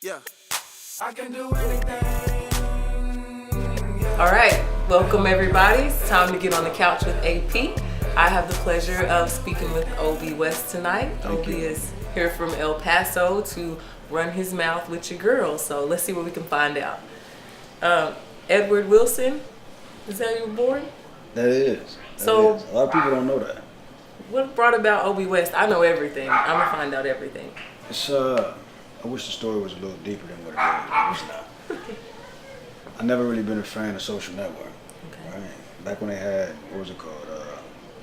Yeah. I can do anything. All right, welcome everybody. It's time to get on the couch with AP. I have the pleasure of speaking with Obbie West tonight. Obbie is here from El Paso to run his mouth with your girl. So let's see what we can find out. Edward Wilson, is that you were born? That is. So a lot of people don't know that. What brought about Obbie West? I know everything. I'm gonna find out everything. It's I wish the story was a little deeper than what it is. It's not. I never really been a fan of social network. Okay. Right? Back when they had, what was it called?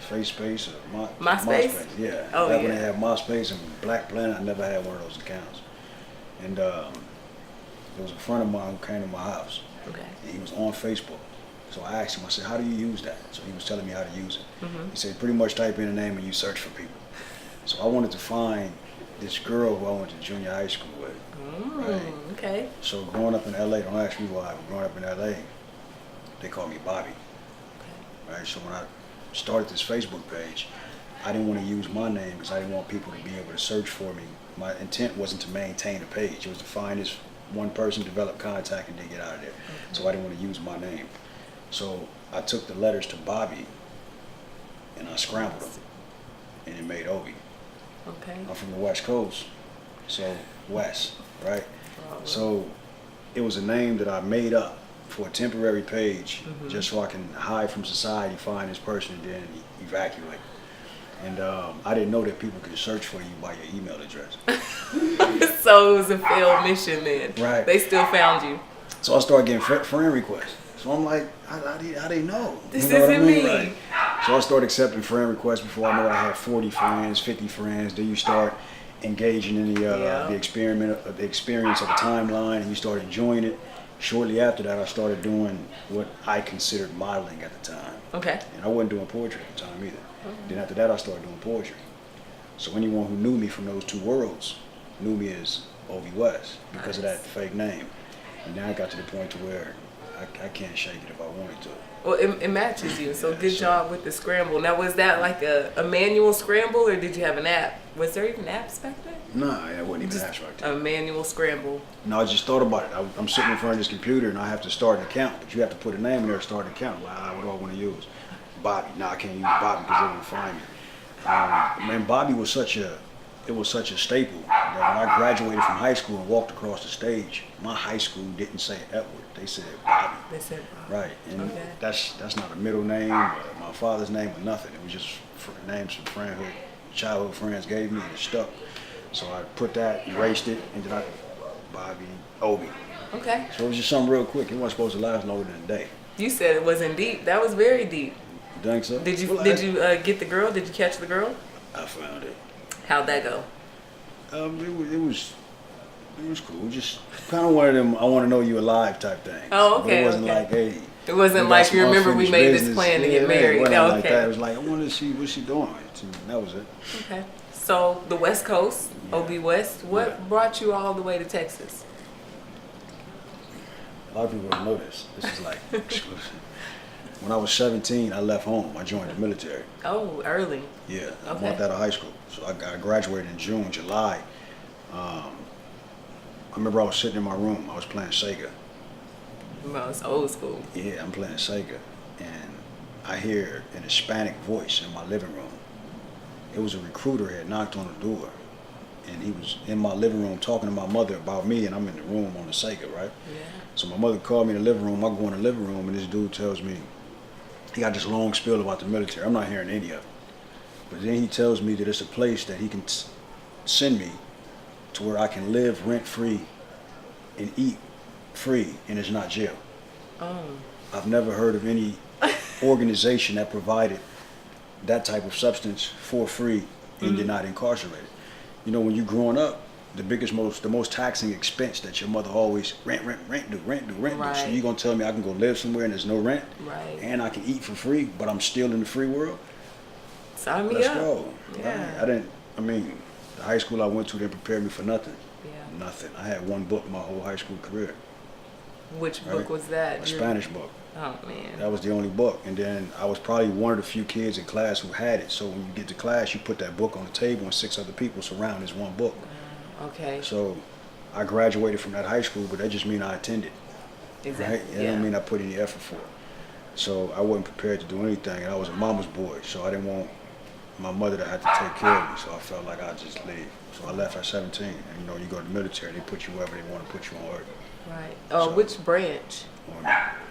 FaceSpace or MySpace? Yeah. Oh, Back yeah. when they had MySpace and Black Planet, I never had one of those accounts. And there was a friend of mine who came to my house. Okay. And he was on Facebook. So I asked him, I said, how do you use that? So he was telling me how to use it. Mm-hmm. He said, pretty much type in a name and you search for people. So I wanted to find this girl who I went to junior high school with. Right? Okay. So growing up in LA, don't ask me why, but growing up in LA, they called me Bobby. Okay. Right? So when I started this Facebook page, I didn't want to use my name because I didn't want people to be able to search for me. My intent wasn't to maintain a page. It was to find this one person, develop contact, and then get out of there. Okay. So I didn't want to use my name. So I took the letters to Bobby and I scrambled them and it made Obbie. Okay. I'm from the West Coast, so West, right? So it was a name that I made up for a temporary page just so I can hide from society, find this person, and then evacuate. And I didn't know that people could search for you by your email address. So it was a failed mission then. Right. They still found you. So I started getting friend requests. So I'm like, how they know? This You know what I isn't mean? me. Right. So I started accepting friend requests before I know I had 40 friends, 50 friends. Then you start engaging in the experience of the timeline, and you start enjoying it. Shortly after that, I started doing what I considered modeling at the time. Okay. And I wasn't doing poetry at the time either. Then after that, I started doing poetry. So anyone who knew me from those two worlds knew me as Obbie West because of that fake name. And now I got to the point to where I can't shake it if I wanted to. Well, it matches you, so good job with the scramble. Now, was that like a manual scramble, or did you have an app? Was there even apps back then? Nah, it wasn't even apps right there. A manual scramble. No, I just thought about it. I'm sitting in front of this computer and I have to start an account, but you have to put a name in there to start an account. Like, what do I want to use? Bobby. No, I can't use Bobby because they won't find me. Man, Bobby was such a staple that when I graduated from high school and walked across the stage, my high school didn't say Edward. They said Bobby. They said Bobby. Right, and Okay. that's not a middle name, or my father's name, or nothing. It was just names from childhood friends gave me, and it stuck. So I put that, erased it, and then Bobby, Obbie. Okay. So it was just something real quick. It wasn't supposed to last longer than a day. You said it wasn't deep. That was very deep. You think so? Did you Well, get the girl? Did you catch the girl? I found it. How'd that go? It was cool. Just kind of one of them I want to know you alive type thing. Oh, okay. But it wasn't okay. like, hey. It wasn't we got like, some you remember we unfinished made business. this plan to Yeah, get married. It wasn't Oh, like okay. that. It was like, I wanted to see what she doing. And that was it. Okay. So the West Coast, Obbie West, what brought you all the way to Texas? A lot of people don't know this. This is like exclusive. When I was 17, I left home. I joined the military. Oh, early. Yeah, I Okay. walked out of high school. So I graduated in June, July. I remember I was sitting in my room. I was playing Sega. Well, it's old school. Yeah, I'm playing Sega. And I hear an Hispanic voice in my living room. It was a recruiter who had knocked on the door. And he was in my living room talking to my mother about me, and I'm in the room on the Sega, right? Yeah. So my mother called me in the living room. I go in the living room, and this dude tells me, he got this long spiel about the military. I'm not hearing any of it. But then he tells me that it's a place that he can send me to where I can live rent-free and eat free, and it's not jail. Oh. I've never heard of any organization that provided that type of substance for free and you're not incarcerated. You know, when you're growing up, the most taxing expense that your mother always rent do. Right. So you gonna tell me I can go live somewhere and there's no rent, Right. and I can eat for free, but I'm still in the free world? Sign me Let's up. go. Yeah. The high school I went to didn't prepare me for nothing. Yeah. Nothing. I had one book my whole high school career. Which Right. book was that? A Spanish book. Oh, man. That was the only book. And then I was probably one of the few kids in class who had it. So when you get to class, you put that book on the table and 6 other people surround this one book. Okay. So I graduated from that high school, but that just means I attended. Exactly. Right? It don't mean I put any effort for it. So I wasn't prepared to do anything, and I was a mama's boy, so I didn't want my mother to have to take care of me, so I felt like I'd just leave. So I left at 17, and you know, you go to the military, they put you wherever they want to put you on earth. Right. So, Which branch?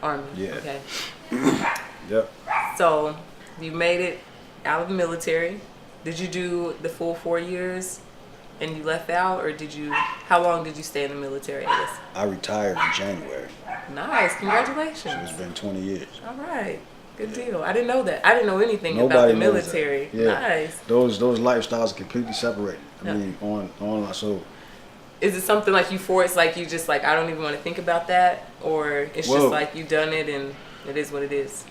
Army. Yeah. Okay. Yep. So you made it out of the military. Did you do the full 4 years and you left out, or how long did you stay in the military, I guess? I retired in January. Nice. So Congratulations. it's been 20 years. All right. Good deal. I didn't know that. I didn't know anything about Nobody the knows military. that. Yeah. Nice. Those lifestyles are completely separated. I Yeah. mean, on so. Is it something like euphoric? It's like you just like, I don't even want to think about that, or it's just like you done it and it is what it is?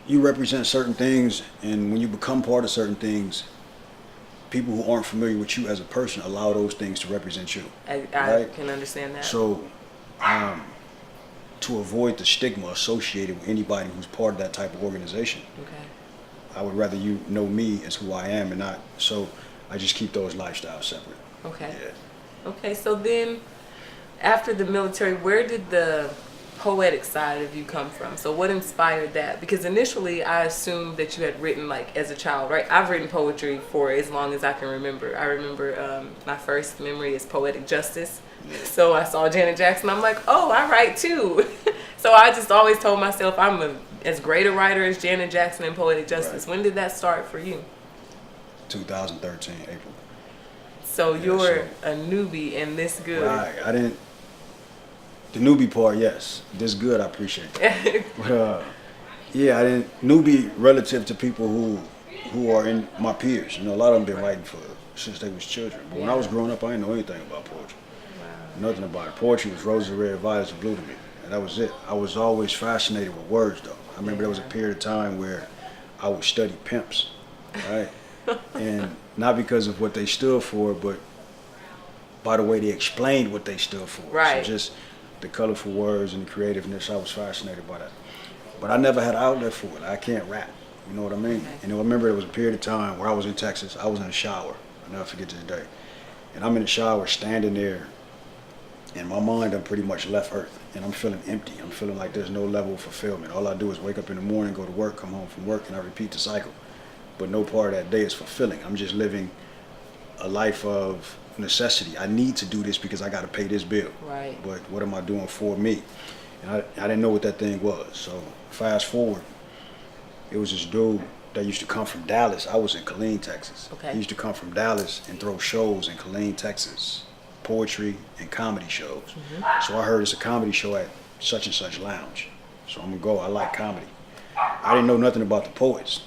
You represent certain things, and when you become part of certain things, people who aren't familiar with you as a person allow those things to represent you. I right? can understand that. So, to avoid the stigma associated with anybody who's part of that type of organization, Okay. I would rather you know me as who I am and not. So, I just keep those lifestyles separate. Okay. Yeah. Okay. So then, after the military, where did the poetic side of you come from? So what inspired that? Because initially I assumed that you had written like as a child, right? I've written poetry for as long as I can remember. I remember my first memory is Poetic Justice. So I saw Janet Jackson, I'm like, oh, I write too. So I just always told myself I'm as great a writer as Janet Jackson in Poetic Justice. Right. When did that start for you? 2013, April. So you're a newbie and this good. Right. I didn't. The newbie part, yes. This good, I appreciate it. But yeah, I didn't. Newbie relative to people who are in my peers. You know, a lot of them been writing since they was children. But when I was growing up, I didn't know anything about poetry. Wow. Nothing about it. Poetry was roses are red, violets are blue to me, and that was it. I was always fascinated with words, though. I remember there was a period of time where I would study pimps, right? And not because of what they stood for, but by the way they explained what they stood for. Right. So just the colorful words and the creativeness, I was fascinated by that. But I never had an outlet for it. I can't rap, you know what I mean? Okay. And I remember there was a period of time where I was in Texas, I was in the shower, I'll never forget this day. And I'm in the shower standing there, and my mind done pretty much left earth, and I'm feeling empty. I'm feeling like there's no level of fulfillment. All I do is wake up in the morning, go to work, come home from work, and I repeat the cycle. But no part of that day is fulfilling. I'm just living a life of necessity. I need to do this because I got to pay this bill. Right. But what am I doing for me? And I didn't know what that thing was. So fast forward, it was this dude that used to come from Dallas. I was in Killeen, Texas. Okay. He used to come from Dallas and throw shows in Killeen, Texas, poetry and comedy shows. Mm-hmm. So I heard it's a comedy show at such and such lounge. So I'm gonna go. I like comedy. I didn't know nothing about the poets,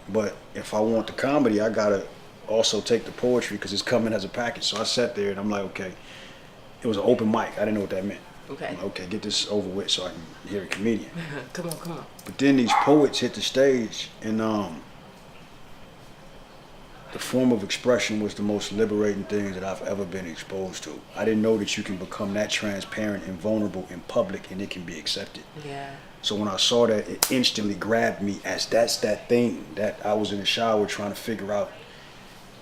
but if I want the comedy, I gotta also take the poetry because it's coming as a package. So I sat there and I'm like, okay, it was an open mic. I didn't know what that meant. Okay. I'm like, okay, get this over with so I can hear a comedian. Come on. But then these poets hit the stage, and the form of expression was the most liberating thing that I've ever been exposed to. I didn't know that you can become that transparent and vulnerable in public and it can be accepted. Yeah. So when I saw that, it instantly grabbed me as that's that thing that I was in the shower trying to figure out.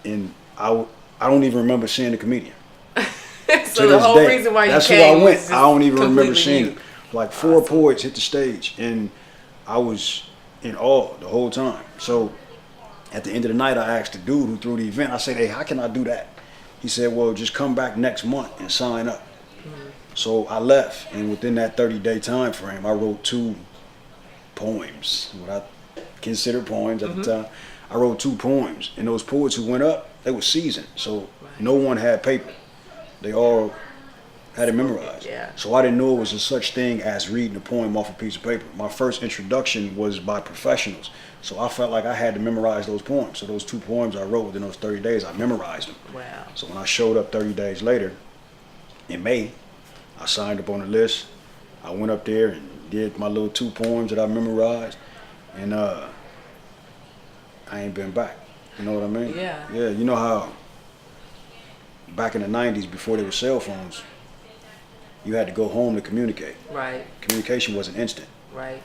And I don't even remember seeing the comedian. So the whole reason why you that's came where I went. was I don't even remember completely seeing you. it. Like four poets hit the stage, and I was in awe the whole time. So at the end of the night, I asked the dude who threw the event, I said, hey, how can I do that? He said, well, just come back next month and sign up. Mm-hmm. So I left, and within that 30-day time frame, I wrote 2 poems, what I consider poems at the time. I wrote 2 poems, and those poets who went up, they were seasoned, so no one had paper. They all had it memorized. Yeah. So I didn't know it was a such thing as reading a poem off a piece of paper. My first introduction was by professionals, so I felt like I had to memorize those poems. So those 2 poems I wrote within those 30 days, I memorized them. Wow. So when I showed up 30 days later, in May, I signed up on the list. I went up there and did my little 2 poems that I memorized, and I ain't been back. You know what I mean? Yeah. Yeah, you know how back in the 90s, before there were cell phones, you had to go home to communicate. Right. Communication wasn't instant. Right.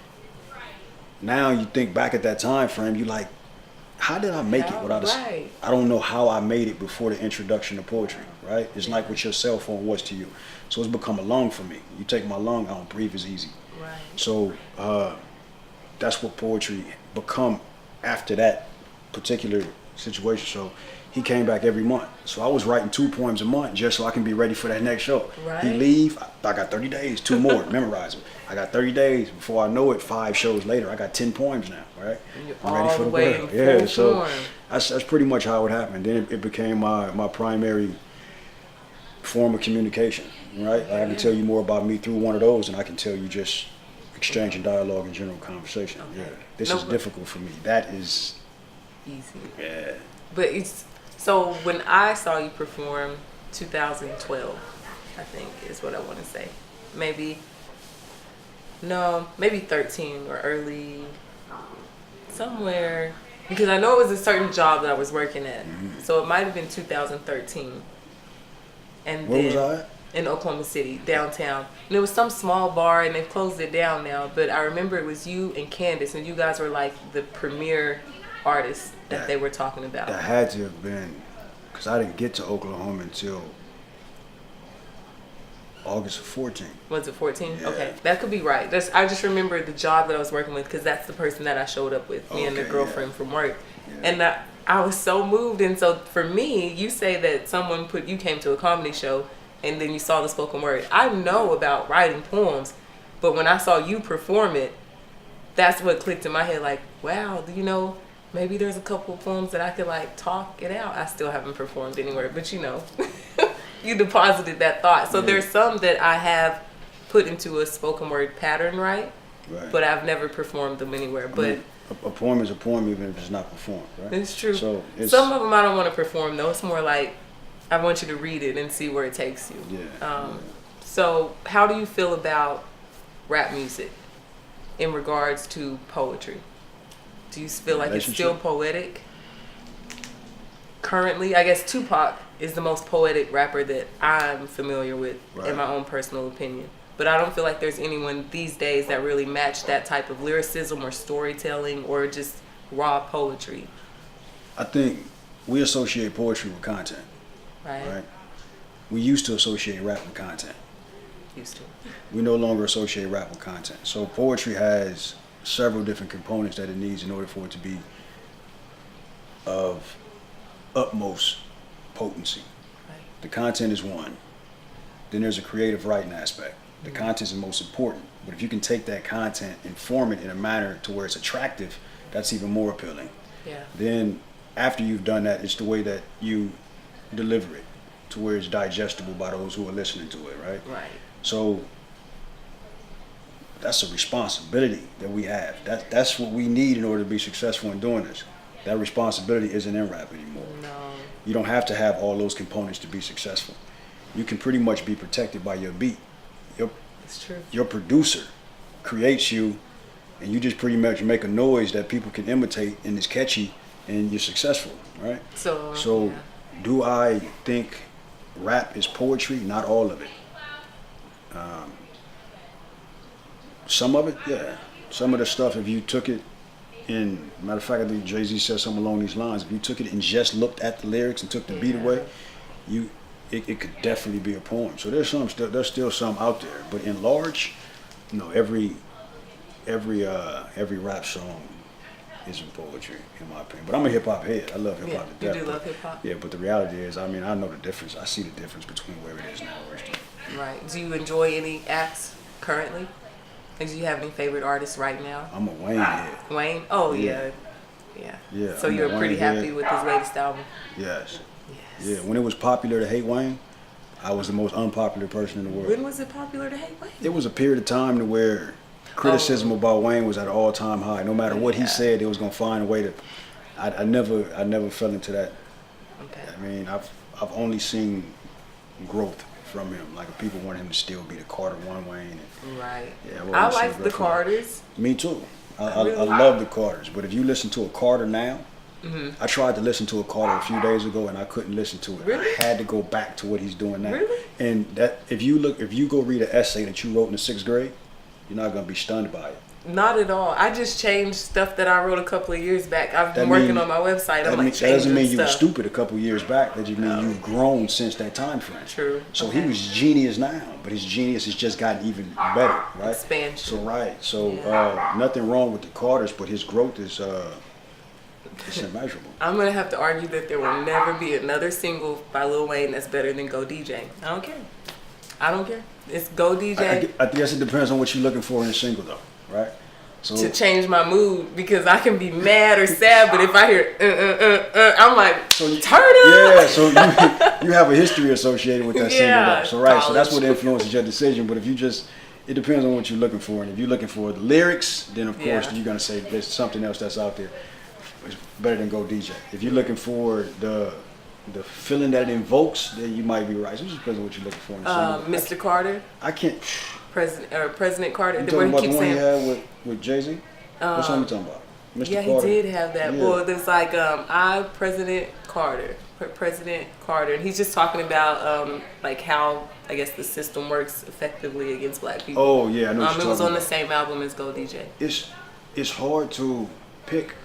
Now you think back at that time frame, you like, how did I make it without right. I don't know how I made it before the introduction to poetry, right? It's like what your cell phone was to you. So it's become a lung for me. You take my lung, I don't breathe as easy. Right. So that's what poetry become after that particular situation. So he came back every month. So I was writing 2 poems a month just so I can be ready for that next show. Right. He leave, I got 30 days, 2 more, memorize them. I got 30 days. Before I know it, 5 shows later, I got 10 poems now, right? I'm ready for the world. Yeah, so that's pretty much how it happened. Then it became my primary form of communication, right? I can tell you more about me through one of those than I can tell you just exchanging dialogue and general conversation. Okay. Yeah, this is difficult for me. That is easy. Yeah. But it's so when I saw you perform 2012, I think is what I want to say. Maybe 13 or early somewhere, because I know it was a certain job that I was working at. Mm-hmm. So it might have been 2013. And where was I at? In Oklahoma City, downtown. And it was some small bar, and they've closed it down now. But I remember it was you and Candace, and you guys were like the premier artists that they were talking about. That had to have been, because I didn't get to Oklahoma until August of 14. Was it 14? Yeah. Okay, that could be right. I just remember the job that I was working with, because that's the person that I showed up with, me and the girlfriend from work. Yeah. And I was so moved. And so for me, you say that you came to a comedy show and then you saw the spoken word. I know about writing poems, but when I saw you perform it, that's what clicked in my head. Like, wow, maybe there's a couple of poems that I could like talk it out. I still haven't performed anywhere, but you deposited that thought. So there's some that I have put into a spoken word pattern, right? But I've never performed them anywhere. But a poem is a poem even if it's not performed, right? It's true. So some of them I don't want to perform though. It's more like I want you to read it and see where it takes you. Yeah. So how do you feel about rap music in regards to poetry? Do you feel like it's still poetic? Currently, I guess Tupac is the most poetic rapper that I'm familiar with, in my own personal opinion. But I don't feel like there's anyone these days that really match that type of lyricism or storytelling or just raw poetry. I think we associate poetry with content. Right? We used to associate rap with content. We no longer associate rap with content. So poetry has several different components that it needs in order for it to be of utmost potency. The content is one. Then there's a creative writing aspect. The content is the most important. But if you can take that content and form it in a manner to where it's attractive, that's even more appealing. Yeah. Then after you've done that, it's the way that you deliver it to where it's digestible by those who are listening to it, right? Right. So that's a responsibility that we have. That's what we need in order to be successful in doing this. That responsibility isn't in rap anymore. No. You don't have to have all those components to be successful. You can pretty much be protected by your beat. It's true. Your producer creates you, and you just pretty much make a noise that people can imitate, and it's catchy, and you're successful, right? So do I think rap is poetry? Not all of it. Some of it, yeah. Some of the stuff, if you took it in, matter of fact, I think Jay-Z said something along these lines, if you took it and just looked at the lyrics and took the beat away, it could definitely be a poem. So there's still some out there, but in large, every rap song isn't poetry, in my opinion. But I'm a hip hop head. I love hip hop to death. You do love hip hop. Yeah, but the reality is, I know the difference. I see the difference between where it is now and where it's now. Right. Do you enjoy any acts currently? Like, do you have any favorite artists right now? I'm a Wayne head. Wayne? Oh yeah. So you're pretty happy with his latest album? Yes. Yeah, when it was popular to hate Wayne, I was the most unpopular person in the world. When was it popular to hate Wayne? It was a period of time to where criticism about Wayne was at an all-time high. No matter what he said, it was gonna find a way to. I never fell into that. Okay. I've only seen growth from him. Like people wanted him to still be the Carter One Wayne. Right. Yeah, I like the Carters. Me too. I love the Carters. But if you listen to a Carter now. Mm-hmm. I tried to listen to a Carter a few days ago and I couldn't listen to it. Really? I had to go back to what he's doing now. Really? And that if you go read an essay that you wrote in the 6th grade, you're not gonna be stunned by it. Not at all. I just changed stuff that I wrote a couple of years back. I've been working on my website. I'm like that doesn't mean you were stuff. stupid a couple of years back. That just means you've grown since that time frame. True. So he was genius now, but his genius has just gotten even better, right? Expansion. So nothing wrong with the Carters, but his growth is it's immeasurable. I'm going to have to argue that there will never be another single by Lil Wayne that's better than Go DJ. I don't care. I don't care. It's Go DJ. I guess it depends on what you're looking for in a single, though, right? So, to change my mood, because I can be mad or sad, but if I hear I'm like, turn up. Yeah, so you have a history associated with that single, though. So that's what influences your decision. But if you just, it depends on what you're looking for. And if you're looking for the lyrics, then of course you're gonna say there's something else that's out there. It's better than Go DJ. If you're looking for the feeling that it invokes, then you might be right. So it just depends on what you're looking for in a single. Mr. Carter. I can't. President Carter. You talking about the one he had with Jay-Z? What song you talking about? Mr. Carter. He did have that. Yeah. Well, there's like President Carter, and he's just talking about like how I guess the system works effectively against black people. Oh yeah, I know. What it was on the same album as Go DJ. It's hard to pick.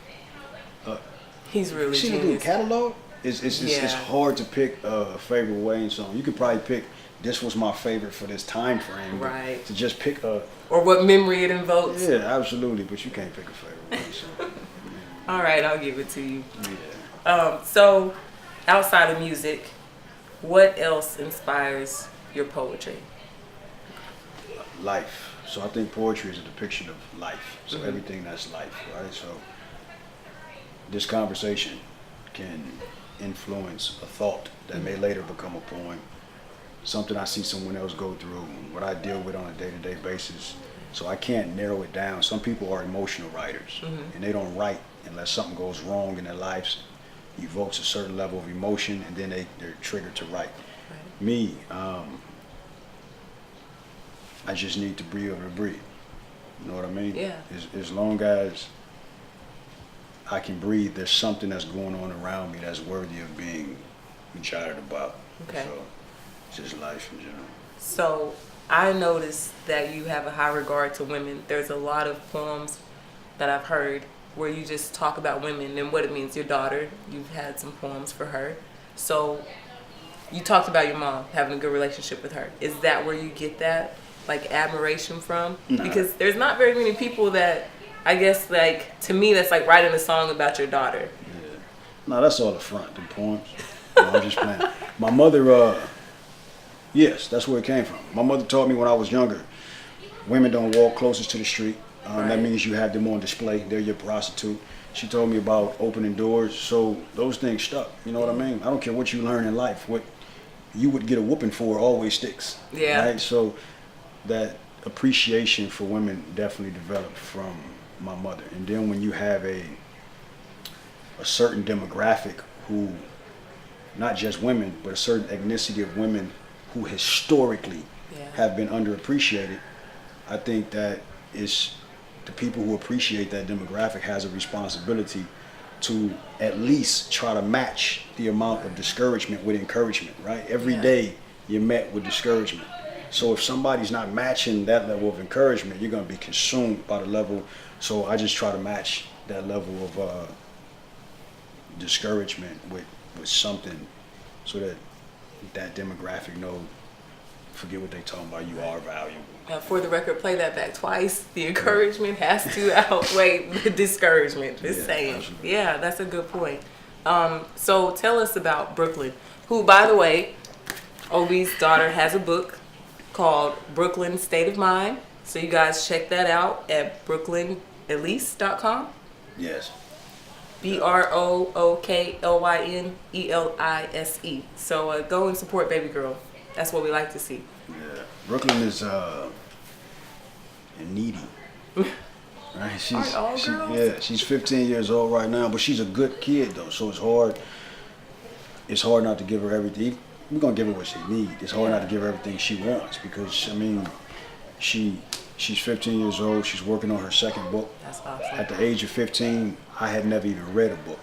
He's really see genius. The catalog. It's hard to pick a favorite Wayne song. You could probably pick. This was my favorite for this time frame. Right. To just pick a. Or what memory it invokes. Yeah, absolutely. But you can't pick a favorite Wayne song. All right, I'll give it to you. Yeah. So, outside of music, what else inspires your poetry? Life. So I think poetry is a depiction of life. So everything that's life, right? So this conversation can influence a thought that may later become a poem. Something I see someone else go through, what I deal with on a day-to-day basis. So I can't narrow it down. Some people are emotional writers, and they don't write unless something goes wrong in their lives, evokes a certain level of emotion, and then they're triggered to write. Right. Me, I just need to be able to breathe. You know what I mean? Yeah. As long as I can breathe, there's something that's going on around me that's worthy of being chatted about. Okay. So it's just life in general. So I noticed that you have a high regard to women. There's a lot of poems that I've heard where you just talk about women and what it means. Your daughter, you've had some poems for her. So you talked about your mom, having a good relationship with her. Is that where you get that, like, admiration from? Nah. Because there's not very many people that, I guess, like, to me, that's like writing a song about your daughter. Yeah. No, that's all the front, the poems. No, I'm just playing. My mother, yes, that's where it came from. My mother taught me when I was younger, women don't walk closest to the street. Right. That means you have them on display. They're your prostitute. She told me about opening doors. So those things stuck. You know what I mean? I don't care what you learn in life. What you would get a whooping for always sticks. Yeah. Right? So that appreciation for women definitely developed from my mother. And then when you have a certain demographic who, not just women, but a certain ethnicity of women who historically have been underappreciated, I think that is the people who appreciate that demographic has a responsibility to at least try to match the amount of discouragement with encouragement, right? Every day you're met with discouragement. So if somebody's not matching that level of encouragement, you're going to be consumed by the level. So I just try to match that level of discouragement with something so that demographic know, forget what they talking about, you are valuable. For the record, play that back twice. The encouragement has to outweigh the discouragement. Just saying. Absolutely. Yeah, that's a good point. So tell us about Brooklyn, who, by the way, Obbie's daughter has a book called Brooklyn State of Mind. So you guys check that out at brooklynelise.com. Yes. BROOKLYNELISE. So go and support baby girl. That's what we like to see. Yeah, Brooklyn is needy. Right? She's 15 years old right now, but she's a good kid though. So it's hard. It's hard not to give her everything. We're gonna give her what she needs. It's hard not to give her everything she wants because I mean, she's 15 years old. She's working on her second book. That's awesome. At the age of 15, I had never even read a book.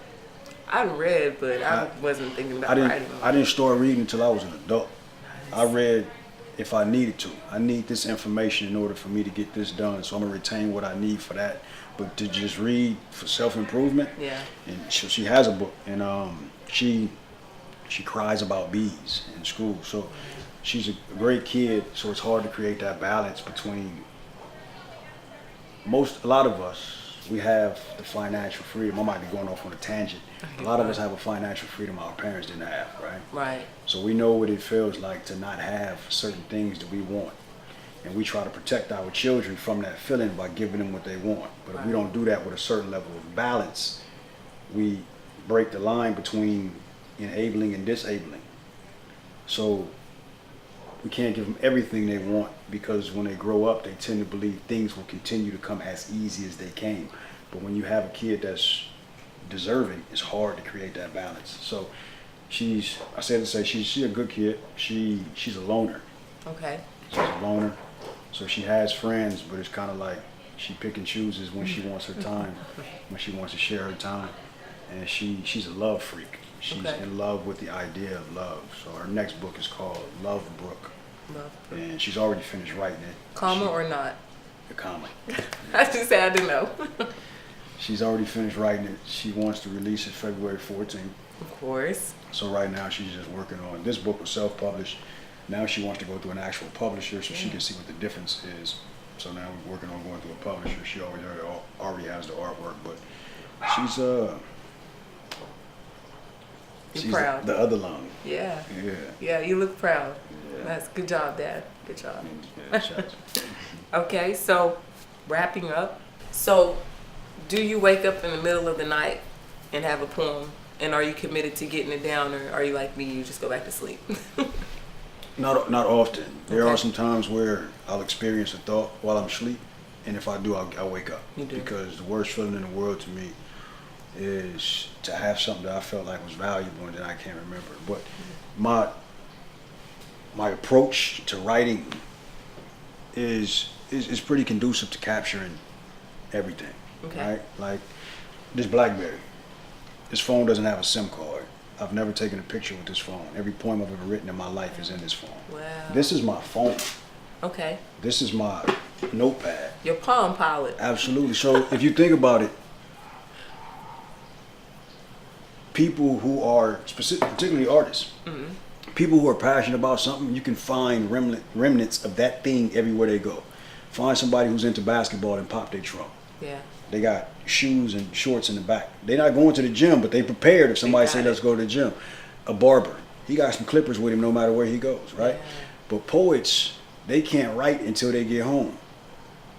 I read, but I wasn't thinking about writing. I didn't start reading until I was an adult. I read if I needed to. I need this information in order for me to get this done. So I'm gonna retain what I need for that. But to just read for self-improvement, Yeah. and she has a book, and she cries about bees in school. So she's a great kid. So it's hard to create that balance between a lot of us. We have the financial freedom. I might be going off on a tangent. A lot of us have a financial freedom our parents didn't have, right? Right. So we know what it feels like to not have certain things that we want. And we try to protect our children from that feeling by giving them what they want. But if we don't do that with a certain level of balance, we break the line between enabling and disabling. So we can't give them everything they want, because when they grow up, they tend to believe things will continue to come as easy as they came. But when you have a kid that's deserving, it's hard to create that balance. So she's a good kid. She's a loner. Okay. She's a loner. So she has friends, but it's kind of like she pick and chooses when she wants her time, when she wants to share her time. And she's a love freak. She's in love with the idea of love. So her next book is called Love Brook. And she's already finished writing it. Comma or not? A comma. I just had to know. She's already finished writing it. She wants to release it February 14th. Of course. So right now she's just working on, this book was self-published. Now she wants to go through an actual publisher so she can see what the difference is. So now we're working on going through a publisher. She already has the artwork, but she's proud. The other lung. Yeah. Yeah. Yeah, you look proud. Yeah. That's good job, Dad. Good job. Yeah, shots. Okay, so wrapping up. So do you wake up in the middle of the night and have a poem? And are you committed to getting it down, or are you like me, you just go back to sleep? Not often. There are some times where I'll experience a thought while I'm asleep, and if I do, I'll wake up. You do. Because the worst feeling in the world to me is to have something that I felt like was valuable and that I can't remember. But my approach to writing is pretty conducive to capturing everything. Okay. Right? Like this BlackBerry. This phone doesn't have a SIM card. I've never taken a picture with this phone. Every poem I've ever written in my life is in this phone. Wow. This is my phone. Okay. This is my notepad. Your Palm Pilot. Absolutely. So if you think about it, people who are particularly artists, people who are passionate about something, you can find remnants of that thing everywhere they go. Find somebody who's into basketball and pop their trunk. Yeah. They got shoes and shorts in the back. They're not going to the gym, but they prepared if somebody say let's go to the gym. A barber, he got some clippers with him no matter where he goes, right? Yeah. But poets, they can't write until they get home.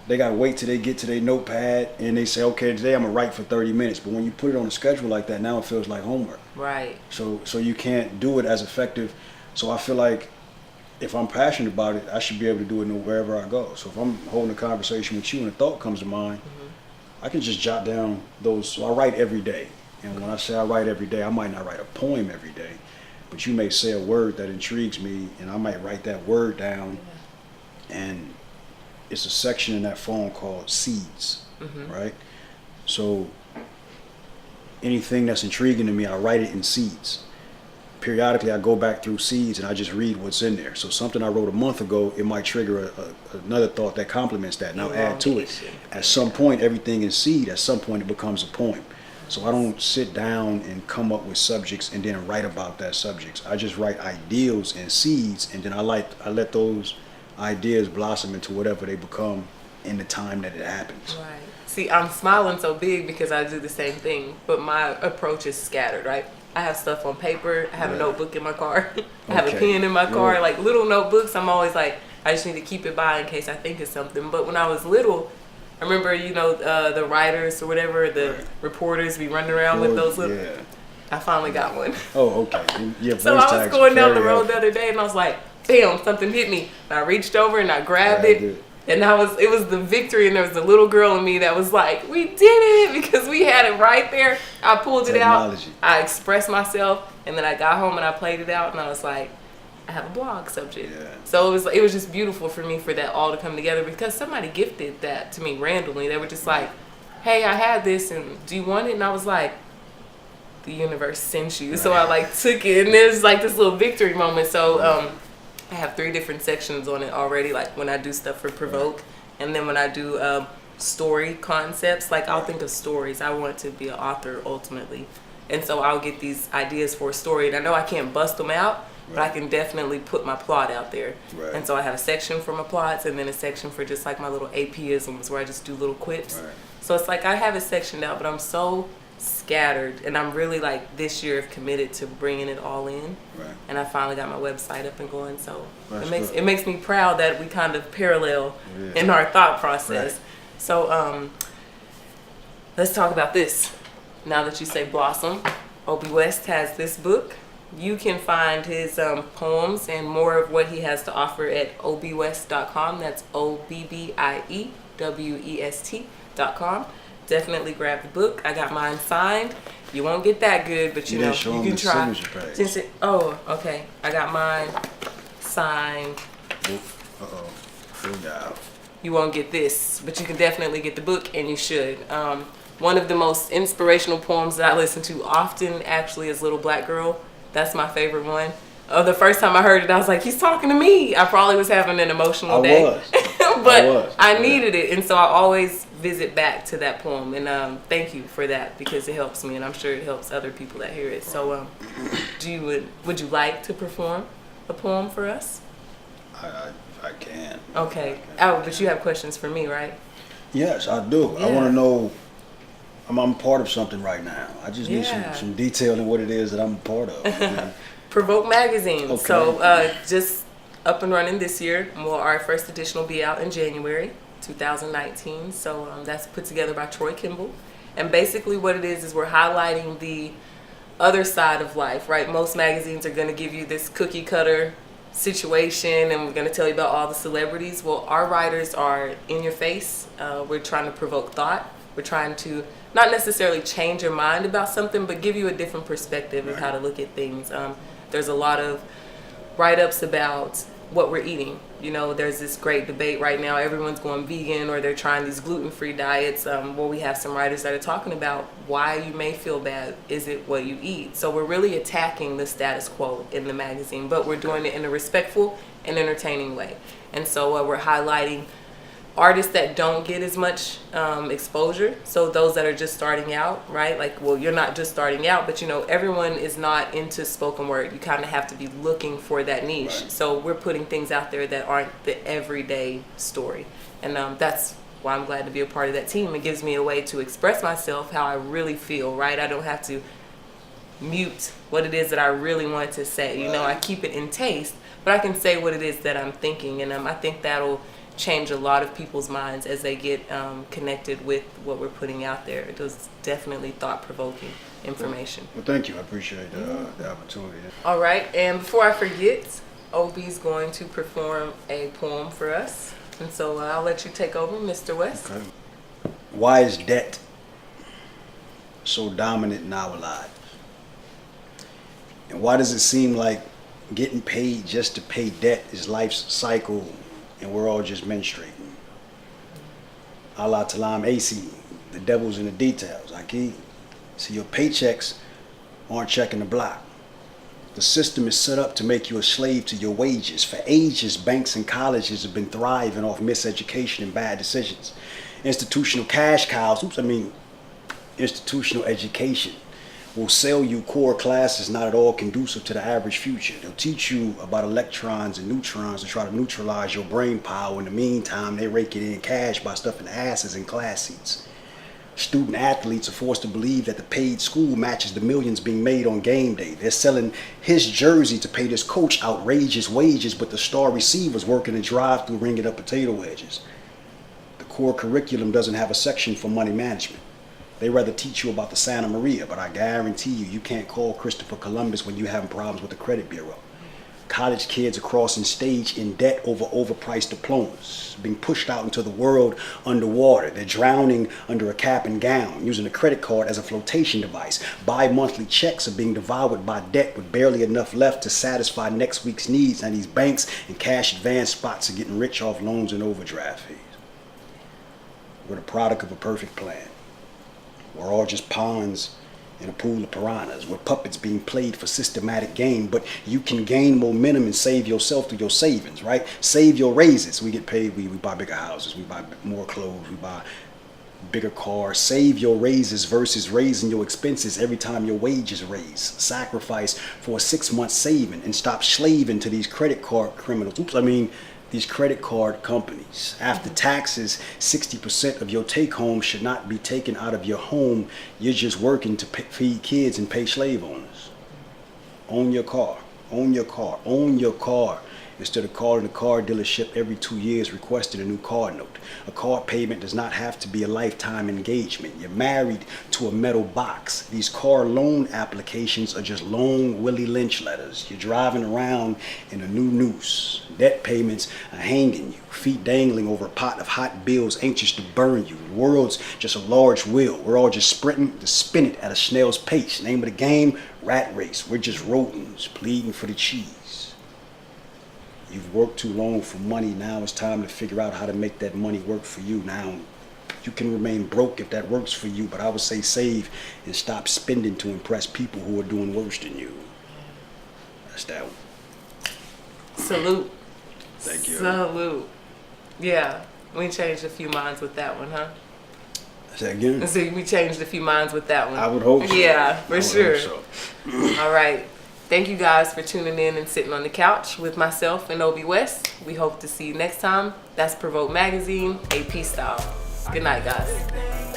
They got to wait till they get to their notepad and they say, okay, today I'm going to write for 30 minutes. But when you put it on a schedule like that, now it feels like homework. Right. So you can't do it as effective. So I feel like if I'm passionate about it, I should be able to do it wherever I go. So if I'm holding a conversation with you and a thought comes to mind, I can just jot down those. So I write every day. And when I say I write every day, I might not write a poem every day, but you may say a word that intrigues me and I might write that word down. And it's a section in that phone called seeds, right? So anything that's intriguing to me, I write it in seeds. Periodically, I go back through seeds and I just read what's in there. So something I wrote a month ago, it might trigger another thought that complements that, and I'll add to it. At some point, everything is seed. At some point, it becomes a poem. So I don't sit down and come up with subjects and then write about that subjects. I just write ideals and seeds, and then I let those ideas blossom into whatever they become in the time that it happens. Right. See, I'm smiling so big because I do the same thing, but my approach is scattered, right? I have stuff on paper. I have a notebook in my car. I have a pen in my car, like little notebooks. I'm always like, I just need to keep it by in case I think of something. But when I was little, I remember, the writers or whatever, the reporters be running around with those little. Yeah. I finally got one. Oh, okay. Yeah, so I was going down the road the other day and I was like, bam, something hit me. And I reached over and I grabbed it. And it was the victory, and there was the little girl in me that was like, we did it, because we had it right there. I pulled it out, I expressed myself, and then I got home and I played it out, and I was like, I have a blog subject. Yeah. So it was just beautiful for me for that all to come together, because somebody gifted that to me randomly. They were just like, hey, I had this, and do you want it? And I was like, the universe sent you. So I took it, and there's this little victory moment. So I have 3 different sections on it already, like when I do stuff for Provoke, and then when I do story concepts, like I'll think of stories. I want to be an author ultimately, and so I'll get these ideas for a story, and I know I can't bust them out, but I can definitely put my plot out there. Right. And so I have a section for my plots, and then a section for just like my little AP-isms where I just do little quips. Right. So it's like I have it sectioned out, but I'm so scattered, and I'm really like this year have committed to bringing it all in. Right. And I finally got my website up and going, so That's it makes me proud that we kind of parallel in our thought process. Right. So let's talk about this. Now that you say Blossom, Obbie West has this book. You can find his poems and more of what he has to offer at obbiewest.com. That's OBBIEWEST.com. Definitely grab the book. I got mine signed. You won't get that good, but you know, you can try. Oh, okay. I got mine signed. You won't get this, but you can definitely get the book, and you should. One of the most inspirational poems that I listen to often actually is Little Black Girl. That's my favorite one. The first time I heard it, I was like, he's talking to me. I probably was having an emotional day. But I needed it, and so I always visit back to that poem, and thank you for that, because it helps me, and I'm sure it helps other people that hear it. So would you like to perform a poem for us? I can. Okay. But you have questions for me, right? Yes, I do. Yeah. I want to know, I'm part of something right now. I just need some detail in what it is that I'm a part of. Provoke Magazine. Okay. So just up and running this year. Well, our first edition will be out in January 2019. So that's put together by Troy Kimball. And basically what it is we're highlighting the other side of life, right? Most magazines are going to give you this cookie cutter situation, and we're going to tell you about all the celebrities. Well, our writers are in your face. We're trying to provoke thought. We're trying to not necessarily change your mind about something, but give you a different perspective of how to look at things. There's a lot of write-ups about what we're eating. You know, there's this great debate right now. Everyone's going vegan, or they're trying these gluten-free diets. Well, we have some writers that are talking about why you may feel bad. Is it what you eat? So we're really attacking the status quo in the magazine, but we're doing it in a respectful and entertaining way. And so we're highlighting artists that don't get as much exposure. So those that are just starting out, right? Like, well, you're not just starting out, but you know, everyone is not into spoken word. You kind of have to be looking for that niche. Right. So we're putting things out there that aren't the everyday story. And that's why I'm glad to be a part of that team. It gives me a way to express myself how I really feel, right? I don't have to mute what it is that I really want to say. You know, I keep it in taste, but I can say what it is that I'm thinking. And I think that'll change a lot of people's minds as they get connected with what we're putting out there. It was definitely thought-provoking information. Well, thank you. I appreciate the opportunity. All right, and before I forget, Obbie's going to perform a poem for us. And so I'll let you take over, Mr. West. Okay. Why is debt so dominant in our lives? And why does it seem like getting paid just to pay debt is life's cycle, and we're all just menstruating? Allah Talam AC, the devil's in the details. Aki. See, your paychecks aren't checking the block. The system is set up to make you a slave to your wages. For ages, banks and colleges have been thriving off miseducation and bad decisions. Institutional cash cows, institutional education will sell you core classes not at all conducive to the average future. They'll teach you about electrons and neutrons to try to neutralize your brain power. In the meantime, they rake it in cash by stuffing asses in class seats. Student athletes are forced to believe that the paid school matches the millions being made on game day. They're selling his jersey to pay this coach outrageous wages, but the star receiver's working a drive-through ringing up potato wedges. The core curriculum doesn't have a section for money management. They rather teach you about the Santa Maria, but I guarantee you can't call Christopher Columbus when you're having problems with the credit bureau. College kids are crossing stage in debt over overpriced diplomas, being pushed out into the world underwater. They're drowning under a cap and gown, using a credit card as a flotation device. Bi-monthly checks are being devoured by debt with barely enough left to satisfy next week's needs, and these banks and cash advance spots are getting rich off loans and overdraft fees. We're the product of a perfect plan. We're all just pawns in a pool of piranhas with puppets being played for systematic gain. But you can gain momentum and save yourself through your savings, right? Save your raises. We get paid, we buy bigger houses, we buy more clothes, we buy bigger cars. Save your raises versus raising your expenses every time your wages raise. Sacrifice for a 6-month saving and stop slaving to these credit card criminals. These credit card companies. After taxes, 60% of your take home should not be taken out of your home. You're just working to feed kids and pay slave owners. Own your car. Own your car. Own your car. Instead of calling the car dealership every 2 years requesting a new car note. A car payment does not have to be a lifetime engagement. You're married to a metal box. These car loan applications are just long Willie Lynch letters. You're driving around in a new noose. Debt payments are hanging you. Feet dangling over a pot of hot bills anxious to burn you. The world's just a large wheel. We're all just sprinting to spin it at a snail's pace. Name of the game, rat race. We're just rodents pleading for the cheese. You've worked too long for money. Now it's time to figure out how to make that money work for you. Now, you can remain broke if that works for you, but I would say save and stop spending to impress people who are doing worse than you. That's that one. Salute. Thank you. Salute. Yeah, we changed a few minds with that one, huh? Say that again? So we changed a few minds with that one. I would hope so. Yeah, for sure. So. All right. Thank you guys for tuning in and sitting on the couch with myself and Obbie West. We hope to see you next time. That's Provoke Magazine, AP Style. Good night, guys.